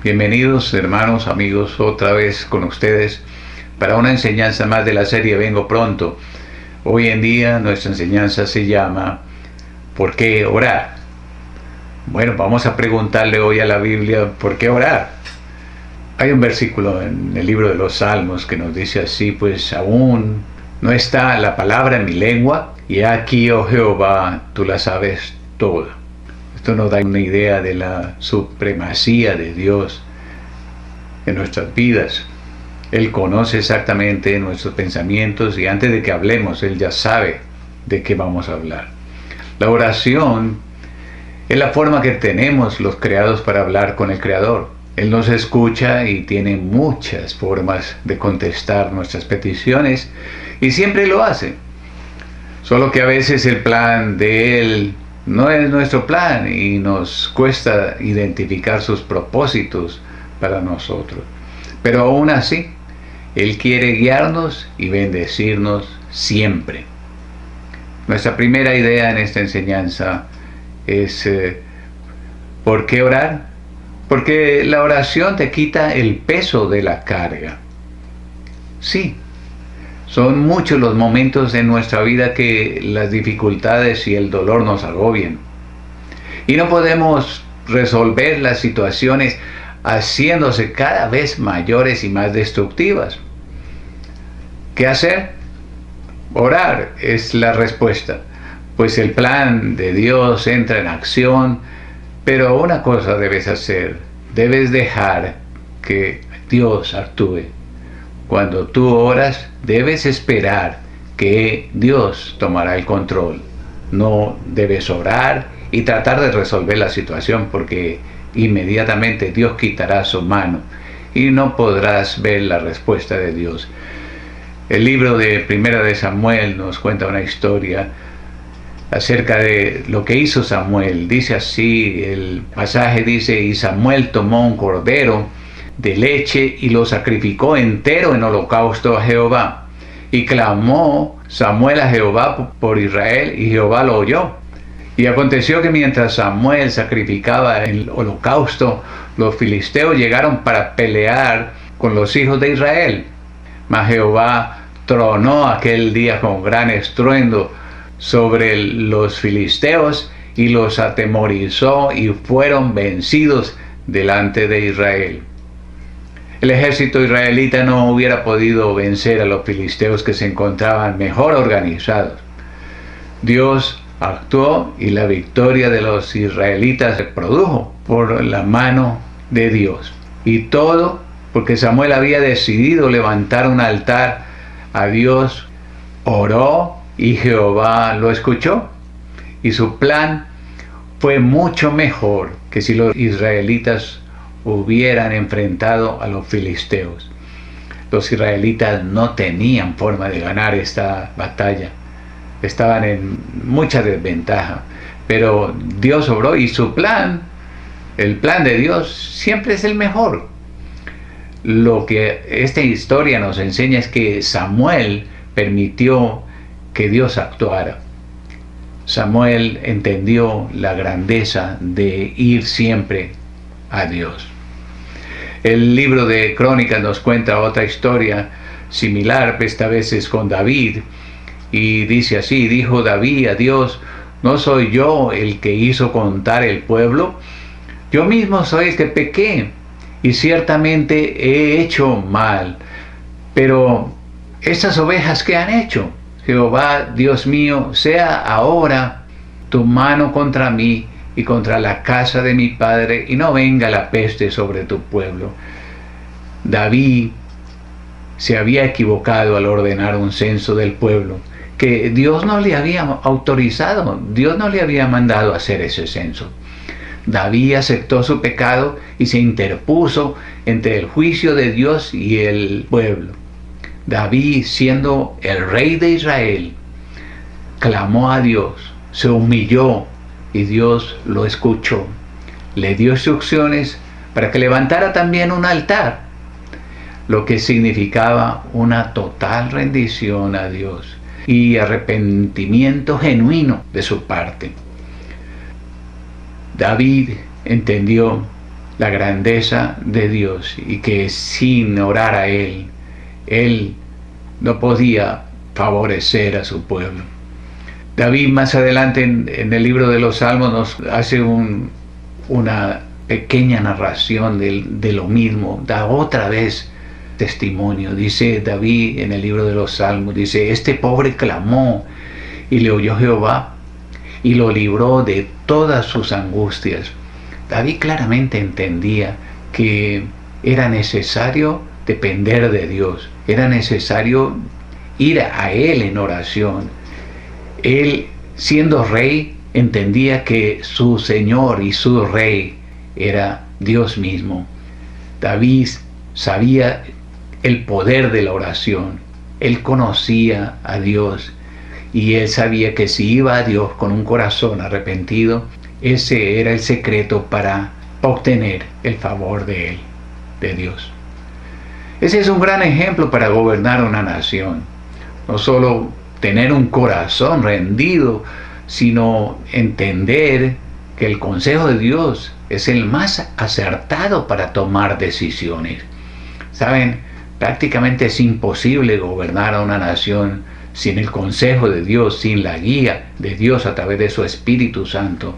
Bienvenidos hermanos, amigos, otra vez con ustedes para una enseñanza más de la serie Vengo Pronto. Hoy en día nuestra enseñanza se llama ¿por qué orar? Bueno, vamos a preguntarle hoy a la Biblia ¿por qué orar? Hay un versículo en el libro de los Salmos que nos dice así: pues aún no está la palabra en mi lengua, y aquí, oh Jehová, tú la sabes toda. Esto nos da una idea de la supremacía de Dios en nuestras vidas. Él conoce exactamente nuestros pensamientos y antes de que hablemos, Él ya sabe de qué vamos a hablar. La oración es la forma que tenemos los creados para hablar con el Creador. Él nos escucha y tiene muchas formas de contestar nuestras peticiones y siempre lo hace. Solo que a veces el plan de Él no es nuestro plan y nos cuesta identificar sus propósitos para nosotros. Pero aún así, Él quiere guiarnos y bendecirnos siempre. Nuestra primera idea en esta enseñanza es ¿por qué orar? Porque la oración te quita el peso de la carga. Sí. Son muchos los momentos en nuestra vida que las dificultades y el dolor nos agobian. Y no podemos resolver las situaciones haciéndose cada vez mayores y más destructivas. ¿Qué hacer? Orar es la respuesta, pues el plan de Dios entra en acción, pero una cosa debes hacer: debes dejar que Dios actúe. Cuando tú oras, debes esperar que Dios tomará el control. No debes orar y tratar de resolver la situación, porque inmediatamente Dios quitará su mano y no podrás ver la respuesta de Dios. El libro de Primera de Samuel nos cuenta una historia acerca de lo que hizo Samuel. Dice así, el pasaje dice: y Samuel tomó un cordero de leche y lo sacrificó entero en holocausto a Jehová. Y clamó Samuel a Jehová por Israel, y Jehová lo oyó. Y aconteció que mientras Samuel sacrificaba el holocausto, los filisteos llegaron para pelear con los hijos de Israel. Mas Jehová tronó aquel día con gran estruendo sobre los filisteos y los atemorizó, y fueron vencidos delante de Israel. El ejército israelita no hubiera podido vencer a los filisteos, que se encontraban mejor organizados. Dios actuó y la victoria de los israelitas se produjo por la mano de Dios. Y todo porque Samuel había decidido levantar un altar a Dios, oró y Jehová lo escuchó. Y su plan fue mucho mejor que si los israelitas hubieran enfrentado a los filisteos. Los israelitas no tenían forma de ganar esta batalla. Estaban en mucha desventaja. Pero Dios obró y su plan, el plan de Dios, siempre es el mejor. Lo que esta historia nos enseña es que Samuel permitió que Dios actuara. Samuel entendió la grandeza de ir siempre a Dios. El libro de Crónicas nos cuenta otra historia similar, esta vez es con David, y dice así: dijo David a Dios: ¿no soy yo el que hizo contar el pueblo? Yo mismo soy el que pequé, y ciertamente he hecho mal. Pero estas ovejas, ¿qué han hecho? Jehová, Dios mío, sea ahora tu mano contra mí y contra la casa de mi padre, y no venga la peste sobre tu pueblo. David se había equivocado al ordenar un censo del pueblo, que Dios no le había autorizado, Dios no le había mandado hacer ese censo. David aceptó su pecado y se interpuso entre el juicio de Dios y el pueblo. David, siendo el rey de Israel, clamó a Dios, se humilló, y Dios lo escuchó. Le dio instrucciones para que levantara también un altar, lo que significaba una total rendición a Dios y arrepentimiento genuino de su parte. David entendió la grandeza de Dios y que sin orar a Él no podía favorecer a su pueblo. David más adelante en el libro de los Salmos nos hace una pequeña narración de lo mismo, da otra vez testimonio. Dice David en el libro de los Salmos, dice: este pobre clamó y le oyó Jehová y lo libró de todas sus angustias. David claramente entendía que era necesario depender de Dios, era necesario ir a Él en oración. Él, siendo rey, entendía que su Señor y su Rey era Dios mismo. David sabía el poder de la oración, él conocía a Dios y él sabía que si iba a Dios con un corazón arrepentido, ese era el secreto para obtener el favor de Él, de Dios. Ese es un gran ejemplo para gobernar una nación. No solo tener un corazón rendido, sino entender que el consejo de Dios es el más acertado para tomar decisiones. Saben, prácticamente es imposible gobernar a una nación sin el consejo de Dios, sin la guía de Dios a través de su Espíritu Santo.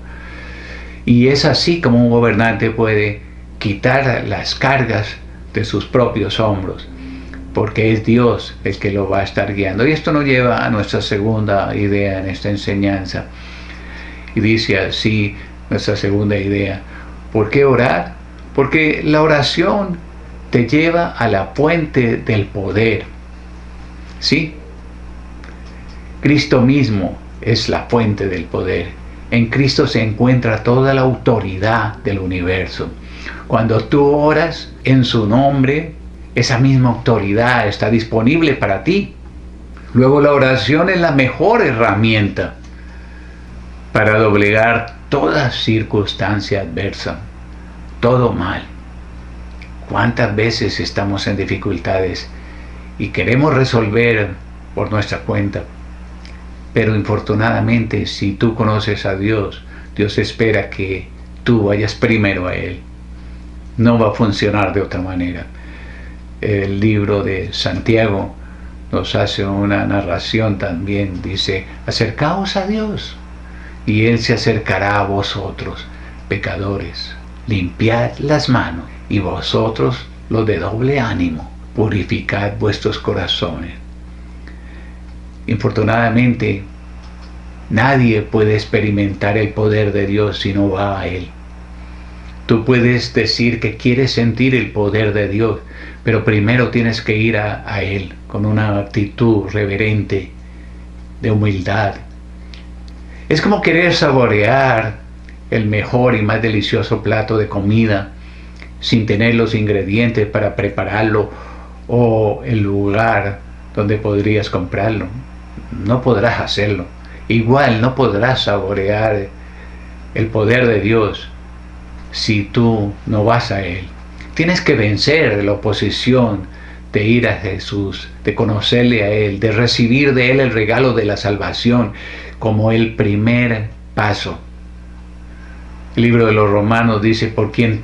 Y es así como un gobernante puede quitar las cargas de sus propios hombros, porque es Dios el que lo va a estar guiando. Y esto nos lleva a nuestra segunda idea en esta enseñanza. Y dice así nuestra segunda idea: ¿por qué orar? Porque la oración te lleva a la fuente del poder. ¿Sí? Cristo mismo es la fuente del poder. En Cristo se encuentra toda la autoridad del universo. Cuando tú oras en su nombre, esa misma autoridad está disponible para ti. Luego, la oración es la mejor herramienta para doblegar toda circunstancia adversa, todo mal. ¿Cuántas veces estamos en dificultades y queremos resolver por nuestra cuenta? Pero infortunadamente, si tú conoces a Dios, Dios espera que tú vayas primero a Él. No va a funcionar de otra manera. El libro de Santiago nos hace una narración también. Dice: acercaos a Dios y Él se acercará a vosotros, pecadores. Limpiad las manos, y vosotros, los de doble ánimo, purificad vuestros corazones. Infortunadamente, nadie puede experimentar el poder de Dios si no va a Él. Tú puedes decir que quieres sentir el poder de Dios, pero primero tienes que ir a Él con una actitud reverente, de humildad. Es como querer saborear el mejor y más delicioso plato de comida sin tener los ingredientes para prepararlo o el lugar donde podrías comprarlo. No podrás hacerlo. Igual no podrás saborear el poder de Dios si tú no vas a Él. Tienes que vencer la oposición de ir a Jesús, de conocerle a Él, de recibir de Él el regalo de la salvación como el primer paso. El libro de los Romanos dice: por quien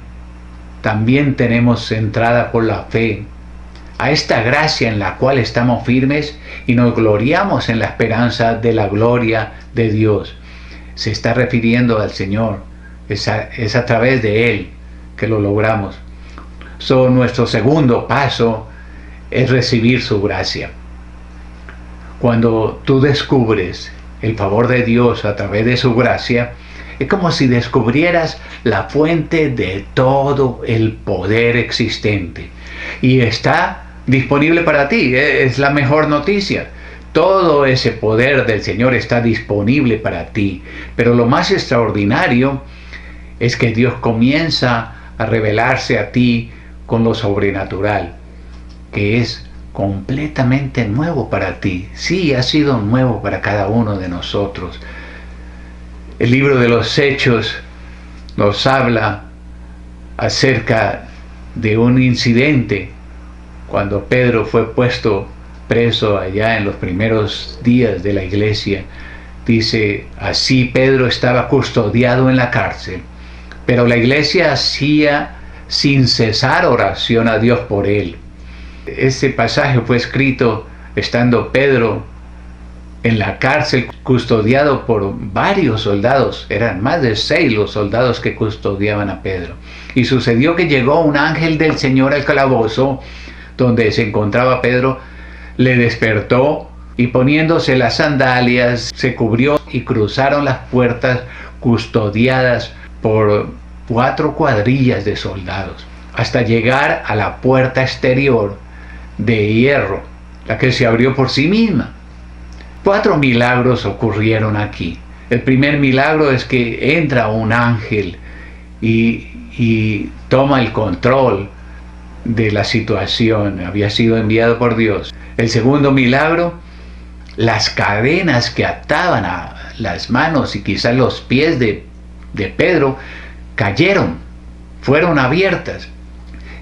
también tenemos entrada por la fe a esta gracia en la cual estamos firmes y nos gloriamos en la esperanza de la gloria de Dios. Se está refiriendo al Señor. Es a través de Él que lo logramos. Nuestro segundo paso es recibir su gracia. Cuando tú descubres el favor de Dios a través de su gracia, es como si descubrieras la fuente de todo el poder existente. Y está disponible para ti. Es la mejor noticia. Todo ese poder del Señor está disponible para ti. Pero lo más extraordinario es que Dios comienza a revelarse a ti con lo sobrenatural, que es completamente nuevo para ti. Sí, ha sido nuevo para cada uno de nosotros. El libro de los Hechos nos habla acerca de un incidente cuando Pedro fue puesto preso allá en los primeros días de la iglesia. Dice: así Pedro estaba custodiado en la cárcel, pero la iglesia hacía sin cesar oración a Dios por él. Este pasaje fue escrito estando Pedro en la cárcel, custodiado por varios soldados. Eran más de 6 los soldados que custodiaban a Pedro. Y sucedió que llegó un ángel del Señor al calabozo donde se encontraba Pedro, le despertó y poniéndose las sandalias se cubrió y cruzaron las puertas custodiadas por 4 cuadrillas de soldados hasta llegar a la puerta exterior de hierro, la que se abrió por sí misma. 4 milagros ocurrieron aquí. El primer milagro es que entra un ángel y toma el control de la situación. Había sido enviado por Dios. El segundo milagro, las cadenas que ataban a las manos y quizás los pies de Pedro cayeron, fueron abiertas.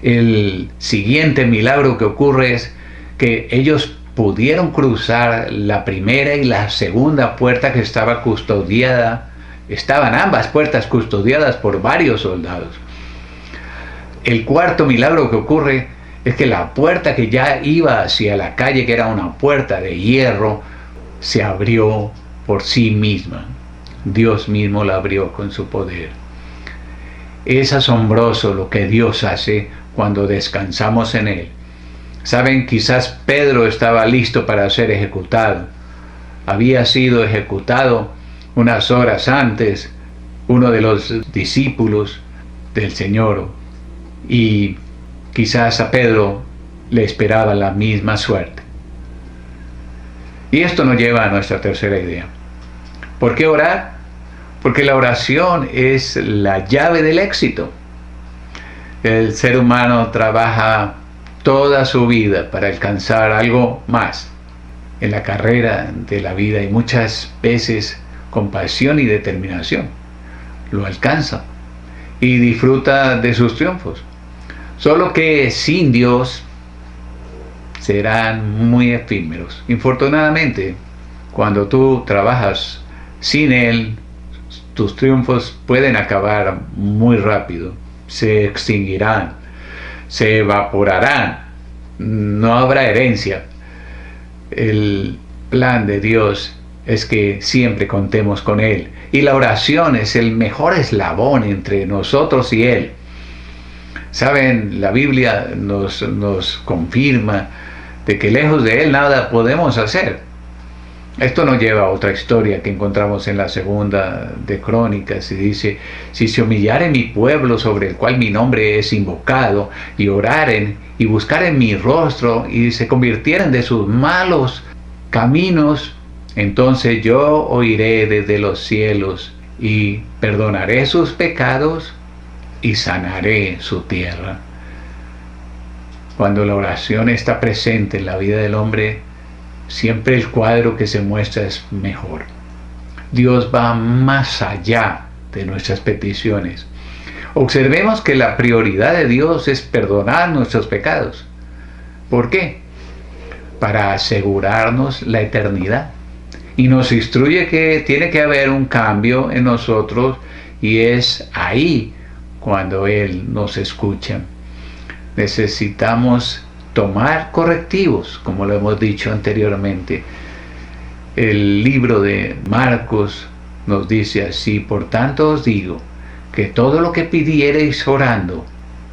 El siguiente milagro que ocurre es que ellos pudieron cruzar la primera y la segunda puerta que estaba custodiada. Estaban ambas puertas custodiadas por varios soldados. El cuarto milagro que ocurre es que la puerta que ya iba hacia la calle, que era una puerta de hierro, se abrió por sí misma. Dios mismo la abrió con su poder. Es asombroso lo que Dios hace cuando descansamos en Él. Saben, quizás Pedro estaba listo para ser ejecutado. Había sido ejecutado unas horas antes uno de los discípulos del Señor, y quizás a Pedro le esperaba la misma suerte. Y esto nos lleva a nuestra tercera idea. ¿Por qué orar? Porque la oración es la llave del éxito. El ser humano trabaja toda su vida para alcanzar algo más en la carrera de la vida, y muchas veces con pasión y determinación lo alcanza y disfruta de sus triunfos. Solo que sin Dios serán muy efímeros. Infortunadamente, cuando tú trabajas sin Él, tus triunfos pueden acabar muy rápido, se extinguirán, se evaporarán, no habrá herencia. El plan de Dios es que siempre contemos con Él, y la oración es el mejor eslabón entre nosotros y Él. Saben, la Biblia nos confirma de que lejos de Él nada podemos hacer. Esto nos lleva a otra historia que encontramos en la segunda de Crónicas, y dice: si se humillare mi pueblo sobre el cual mi nombre es invocado, y oraren y buscaren mi rostro, y se convirtieren de sus malos caminos, entonces yo oiré desde los cielos y perdonaré sus pecados y sanaré su tierra. Cuando la oración está presente en la vida del hombre, siempre el cuadro que se muestra es mejor. Dios va más allá de nuestras peticiones. Observemos que la prioridad de Dios es perdonar nuestros pecados. ¿Por qué? Para asegurarnos la eternidad. Y nos instruye que tiene que haber un cambio en nosotros, y es ahí cuando Él nos escucha. Necesitamos tomar correctivos, como lo hemos dicho anteriormente. El libro de Marcos nos dice así: por tanto os digo, que todo lo que pidiereis orando,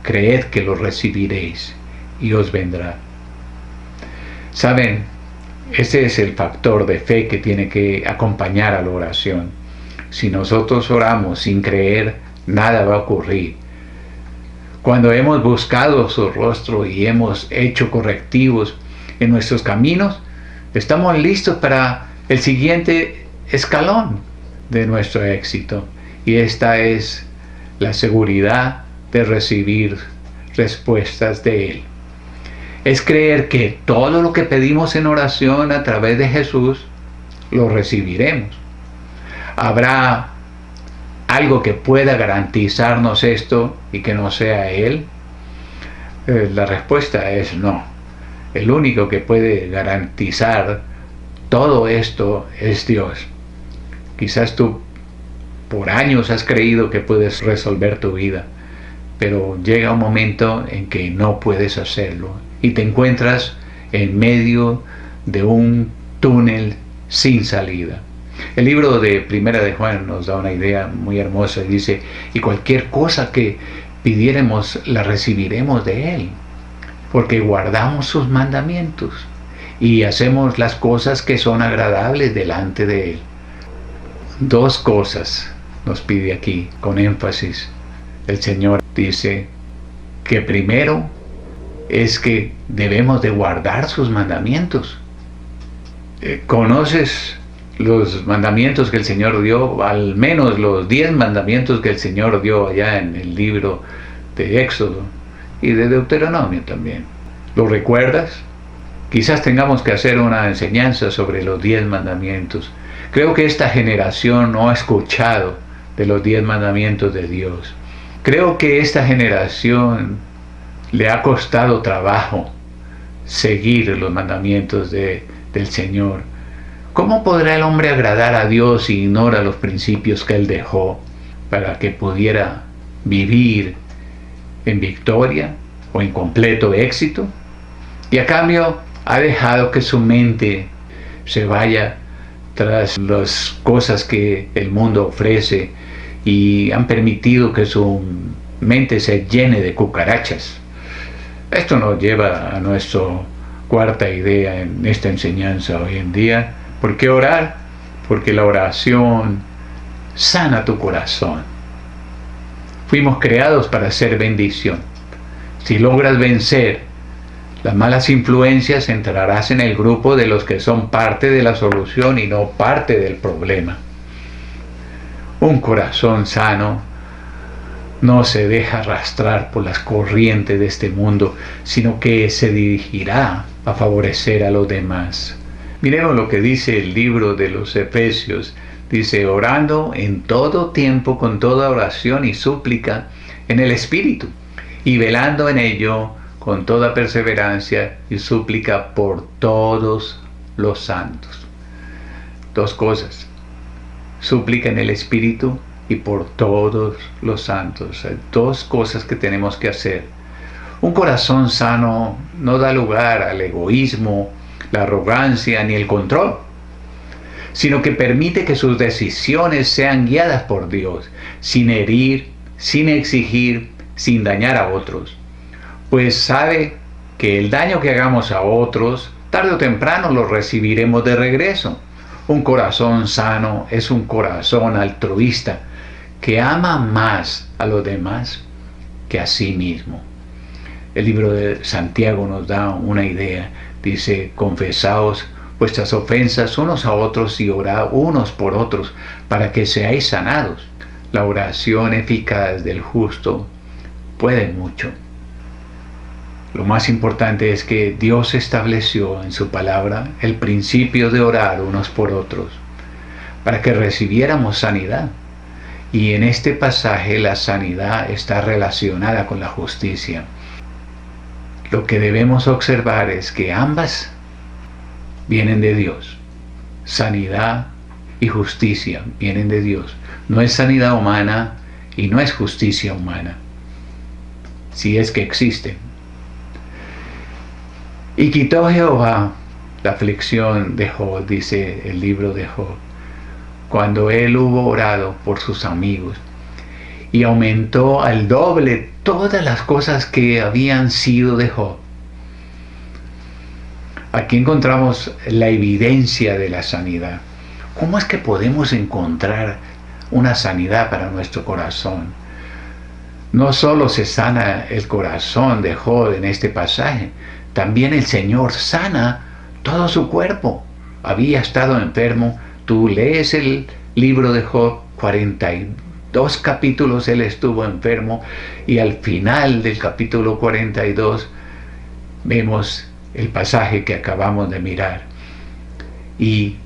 creed que lo recibiréis, y os vendrá. Saben, ese es el factor de fe que tiene que acompañar a la oración. Si nosotros oramos sin creer, nada va a ocurrir. Cuando hemos buscado su rostro y hemos hecho correctivos en nuestros caminos, estamos listos para el siguiente escalón de nuestro éxito. Y esta es la seguridad de recibir respuestas de Él. Es creer que todo lo que pedimos en oración a través de Jesús, lo recibiremos. ¿Habrá algo que pueda garantizarnos esto y que no sea Él? La respuesta es no. El único que puede garantizar todo esto es Dios. Quizás tú por años has creído que puedes resolver tu vida, pero llega un momento en que no puedes hacerlo y te encuentras en medio de un túnel sin salida. El libro de Primera de Juan nos da una idea muy hermosa. Dice, y cualquier cosa que pidiéremos la recibiremos de Él, porque guardamos sus mandamientos y hacemos las cosas que son agradables delante de Él. Dos cosas nos pide aquí con énfasis. El Señor dice que primero es que debemos de guardar sus mandamientos. ¿Conoces los mandamientos que el Señor dio? Al menos los 10 mandamientos que el Señor dio allá en el libro de Éxodo y de Deuteronomio también. ¿Lo recuerdas? Quizás tengamos que hacer una enseñanza sobre los 10 mandamientos. Creo que esta generación no ha escuchado de los 10 mandamientos de Dios. Creo que esta generación le ha costado trabajo seguir los mandamientos del Señor. ¿Cómo podrá el hombre agradar a Dios si ignora los principios que Él dejó para que pudiera vivir en victoria o en completo éxito? Y a cambio ha dejado que su mente se vaya tras las cosas que el mundo ofrece y han permitido que su mente se llene de cucarachas. Esto nos lleva a nuestra cuarta idea en esta enseñanza hoy en día. ¿Por qué orar? Porque la oración sana tu corazón. Fuimos creados para hacer bendición. Si logras vencer las malas influencias, entrarás en el grupo de los que son parte de la solución y no parte del problema. Un corazón sano no se deja arrastrar por las corrientes de este mundo, sino que se dirigirá a favorecer a los demás. Miremos lo que dice el libro de los Efesios. Dice, orando en todo tiempo con toda oración y súplica en el Espíritu, y velando en ello con toda perseverancia y súplica por todos los santos. Dos cosas. Súplica en el Espíritu y por todos los santos. Hay dos cosas que tenemos que hacer. Un corazón sano no da lugar al egoísmo, la arrogancia ni el control, sino que permite que sus decisiones sean guiadas por Dios, sin herir, sin exigir, sin dañar a otros. Pues sabe que el daño que hagamos a otros, tarde o temprano lo recibiremos de regreso. Un corazón sano es un corazón altruista, que ama más a los demás que a sí mismo. El libro de Santiago nos da una idea. Dice, confesaos vuestras ofensas unos a otros y orad unos por otros para que seáis sanados. La oración eficaz del justo puede mucho. Lo más importante es que Dios estableció en su palabra el principio de orar unos por otros para que recibiéramos sanidad. Y en este pasaje la sanidad está relacionada con la justicia. Lo que debemos observar es que ambas vienen de Dios. Sanidad y justicia vienen de Dios. No es sanidad humana y no es justicia humana, si es que existen. Y quitó Jehová la aflicción de Job, dice el libro de Job, cuando él hubo orado por sus amigos, y aumentó al doble todas las cosas que habían sido de Job. Aquí encontramos la evidencia de la sanidad. ¿Cómo es que podemos encontrar una sanidad para nuestro corazón? No solo se sana el corazón de Job en este pasaje, también el Señor sana todo su cuerpo. Había estado enfermo. Tú lees el libro de Job, 42 capítulos él estuvo enfermo, y al final del capítulo 42 vemos el pasaje que acabamos de mirar. ¿Y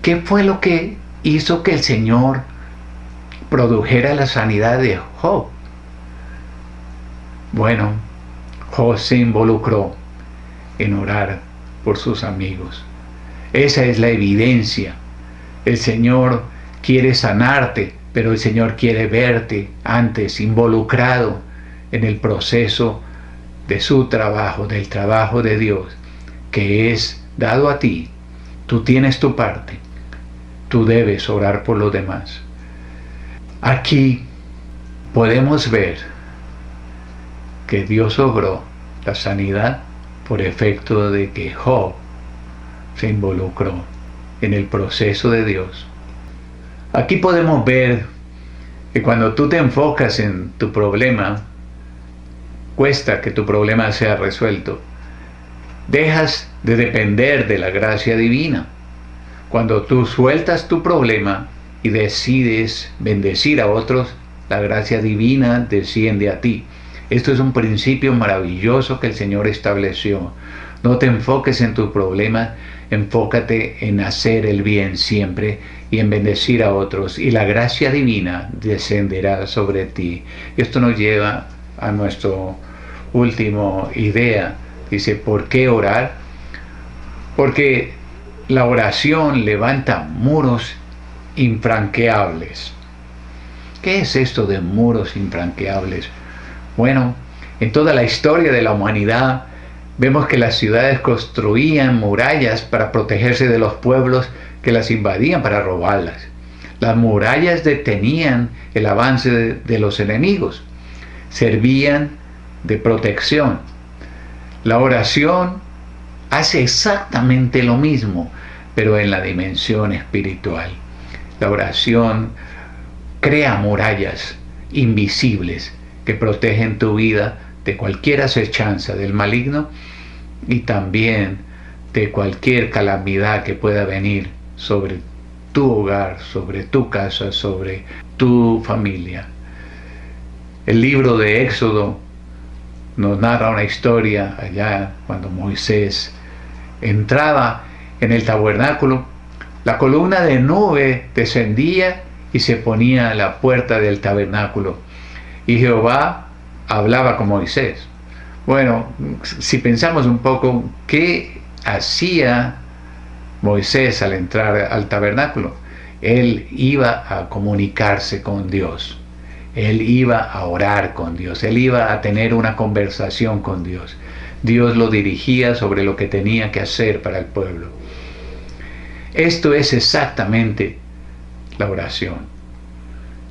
qué fue lo que hizo que el Señor produjera la sanidad de Job? Bueno, Job se involucró en orar por sus amigos. Esa es la evidencia. El Señor quiere sanarte, pero el Señor quiere verte antes involucrado en el proceso de su trabajo, del trabajo de Dios, que es dado a ti. Tú tienes tu parte. Tú debes orar por los demás. Aquí podemos ver que Dios obró la sanidad por efecto de que Job se involucró en el proceso de Dios. Aquí podemos ver que cuando tú te enfocas en tu problema, cuesta que tu problema sea resuelto. Dejas de depender de la gracia divina. Cuando tú sueltas tu problema y decides bendecir a otros, la gracia divina desciende a ti. Esto es un principio maravilloso que el Señor estableció. No te enfoques en tus problemas, enfócate en hacer el bien siempre y en bendecir a otros, y la gracia divina descenderá sobre ti. Esto nos lleva a nuestra última idea. Dice, ¿por qué orar? Porque la oración levanta muros infranqueables. ¿Qué es esto de muros infranqueables? Bueno, en toda la historia de la humanidad vemos que las ciudades construían murallas para protegerse de los pueblos que las invadían para robarlas. Las murallas detenían el avance de los enemigos, servían de protección. La oración hace exactamente lo mismo, pero en la dimensión espiritual. La oración crea murallas invisibles que protegen tu vida de cualquier acechanza del maligno y también de cualquier calamidad que pueda venir sobre tu hogar, sobre tu casa, sobre tu familia. El libro de Éxodo nos narra una historia allá cuando Moisés entraba en el tabernáculo. La columna de nube descendía y se ponía a la puerta del tabernáculo, y Jehová hablaba con Moisés. Bueno, si pensamos un poco, ¿qué hacía Moisés al entrar al tabernáculo? Él iba a comunicarse con Dios. Él iba a orar con Dios. Él iba a tener una conversación con Dios. Dios lo dirigía sobre lo que tenía que hacer para el pueblo. Esto es exactamente la oración.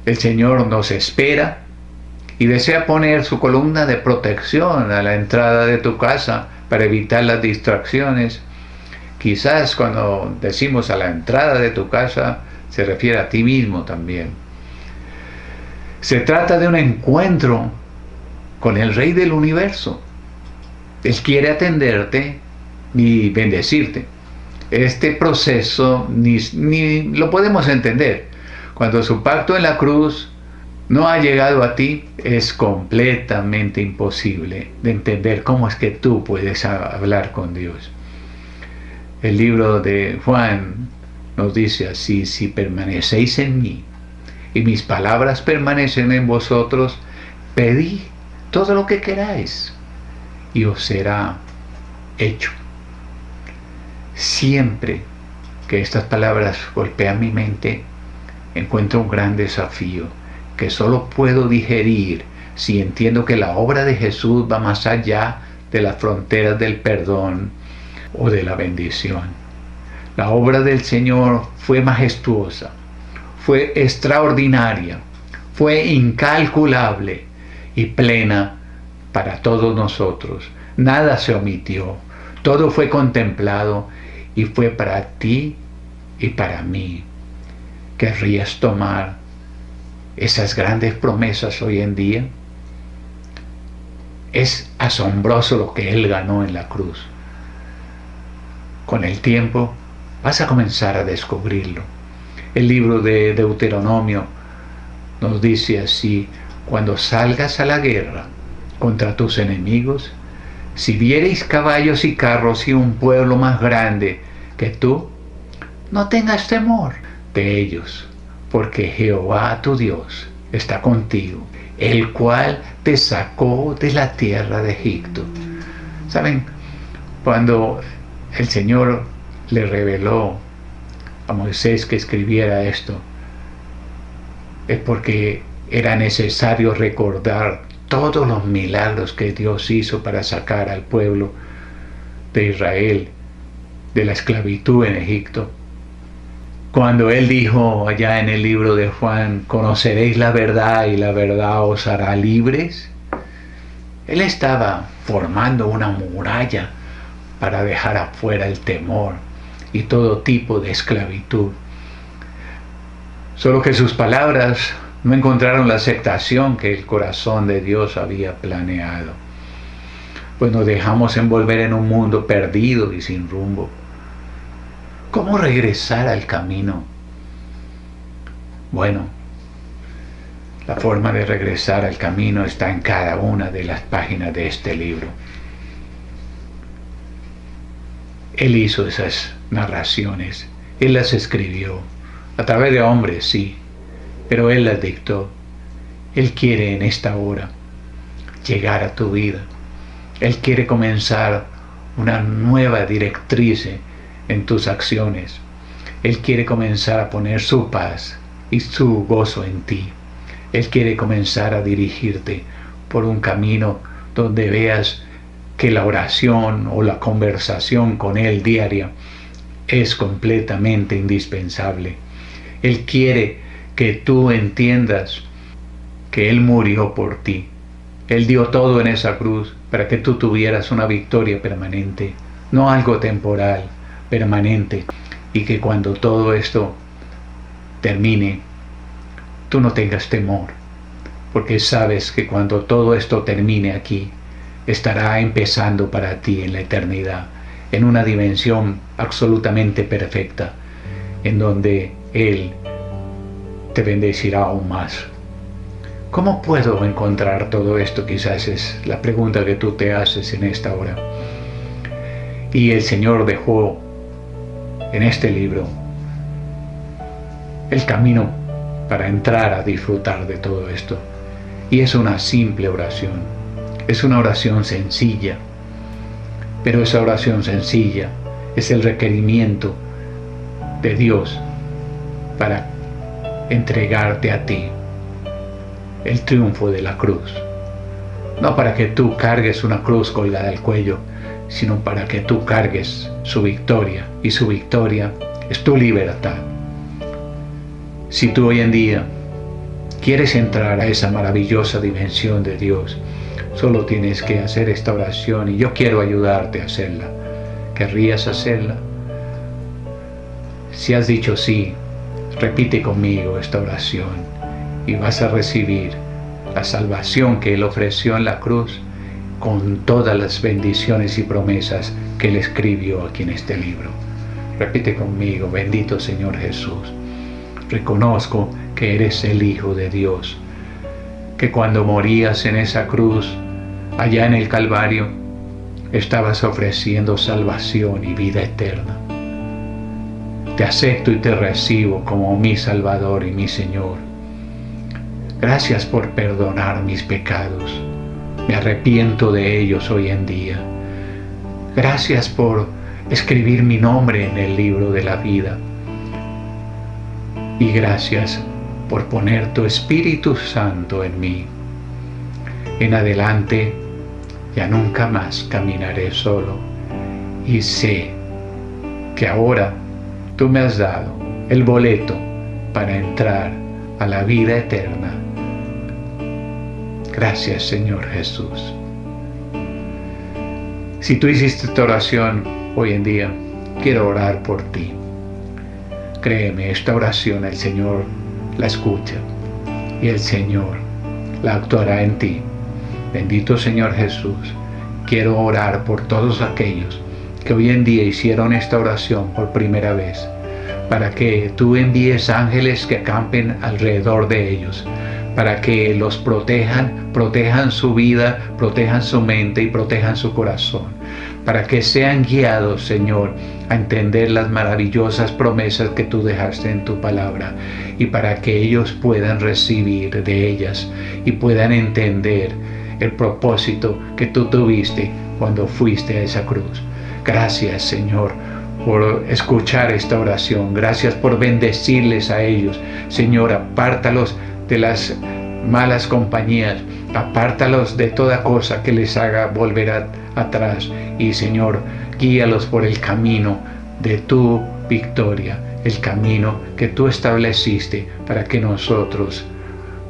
El Señor nos espera y desea poner su columna de protección a la entrada de tu casa para evitar las distracciones. Quizás cuando decimos a la entrada de tu casa se refiere a ti mismo también. Se trata de un encuentro con el Rey del Universo. Él quiere atenderte y bendecirte. Este proceso ni lo podemos entender. Cuando su pacto en la cruz no ha llegado a ti, es completamente imposible de entender cómo es que tú puedes hablar con Dios. El libro de Juan nos dice así: si permanecéis en mí y mis palabras permanecen en vosotros, pedid todo lo que queráis y os será hecho. Siempre que estas palabras golpean mi mente, encuentro un gran desafío que solo puedo digerir si entiendo que la obra de Jesús va más allá de las fronteras del perdón o de la bendición. La obra del Señor fue majestuosa, fue extraordinaria, fue incalculable y plena para todos nosotros. Nada se omitió, todo fue contemplado y fue para ti y para mí. ¿Querrías tomar esas grandes promesas hoy en día? Es asombroso lo que Él ganó en la cruz. Con el tiempo vas a comenzar a descubrirlo. El libro de Deuteronomio nos dice así: cuando salgas a la guerra contra tus enemigos, si viereis caballos y carros y un pueblo más grande que tú, no tengas temor de ellos, porque Jehová tu Dios está contigo, el cual te sacó de la tierra de Egipto. ¿Saben? Cuando el Señor le reveló a Moisés que escribiera esto, es porque era necesario recordar todos los milagros que Dios hizo para sacar al pueblo de Israel de la esclavitud en Egipto. Cuando Él dijo allá en el libro de Juan, conoceréis la verdad y la verdad os hará libres, Él estaba formando una muralla para dejar afuera el temor y todo tipo de esclavitud. Solo que sus palabras no encontraron la aceptación que el corazón de Dios había planeado. Pues nos dejamos envolver en un mundo perdido y sin rumbo. ¿Cómo regresar al camino? Bueno, la forma de regresar al camino está en cada una de las páginas de este libro. Él hizo esas narraciones, Él las escribió, a través de hombres, sí, pero Él las dictó. Él quiere en esta hora llegar a tu vida. Él quiere comenzar una nueva directriz en tus acciones. Él quiere comenzar a poner su paz y su gozo en ti. Él quiere comenzar a dirigirte por un camino donde veas que la oración o la conversación con Él diaria es completamente indispensable. Él quiere que tú entiendas que Él murió por ti. Él dio todo en esa cruz para que tú tuvieras una victoria permanente, no algo temporal, permanente, y que cuando todo esto termine, tú no tengas temor, porque sabes que cuando todo esto termine aquí, estará empezando para ti en la eternidad, en una dimensión absolutamente perfecta, en donde Él te bendecirá aún más. ¿Cómo puedo encontrar todo esto? Quizás es la pregunta que tú te haces en esta hora. Y el Señor dejó en este libro el camino para entrar a disfrutar de todo esto. Y es una simple oración. Es una oración sencilla. Pero esa oración sencilla es el requerimiento de Dios para entregarte a ti el triunfo de la cruz. No para que tú cargues una cruz colgada al cuello, sino para que tú cargues su victoria, y su victoria es tu libertad. Si tú hoy en día quieres entrar a esa maravillosa dimensión de Dios, solo tienes que hacer esta oración, y yo quiero ayudarte a hacerla. ¿Querrías hacerla? Si has dicho sí, repite conmigo esta oración y vas a recibir la salvación que Él ofreció en la cruz con todas las bendiciones y promesas que Él escribió aquí en este libro. Repite conmigo: bendito Señor Jesús, reconozco que eres el Hijo de Dios, que cuando morías en esa cruz, allá en el Calvario, estabas ofreciendo salvación y vida eterna. Te acepto y te recibo como mi Salvador y mi Señor. Gracias por perdonar mis pecados. Me arrepiento de ellos hoy en día. Gracias por escribir mi nombre en el libro de la vida. Y gracias por poner tu Espíritu Santo en mí. En adelante ya nunca más caminaré solo. Y sé que ahora tú me has dado el boleto para entrar a la vida eterna. Gracias, Señor Jesús. Si tú hiciste esta oración hoy en día, quiero orar por ti. Créeme, esta oración el Señor la escucha y el Señor la actuará en ti. Bendito Señor Jesús. Quiero orar por todos aquellos que hoy en día hicieron esta oración por primera vez, para que tú envíes ángeles que acampen alrededor de ellos, para que los protejan su vida, protejan su mente y protejan su corazón, para que sean guiados, Señor, a entender las maravillosas promesas que tú dejaste en tu palabra, y para que ellos puedan recibir de ellas y puedan entender el propósito que tú tuviste cuando fuiste a esa cruz. Gracias, Señor, por escuchar esta oración. Gracias por bendecirles a ellos. Señor, apártalos de las malas compañías, apártalos de toda cosa que les haga volver atrás, y Señor, guíalos por el camino de tu victoria, el camino que tú estableciste para que nosotros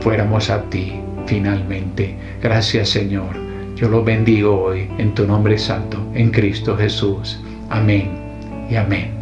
fuéramos a ti finalmente. Gracias, Señor. Yo los bendigo hoy en tu nombre santo, en Cristo Jesús. Amén y amén.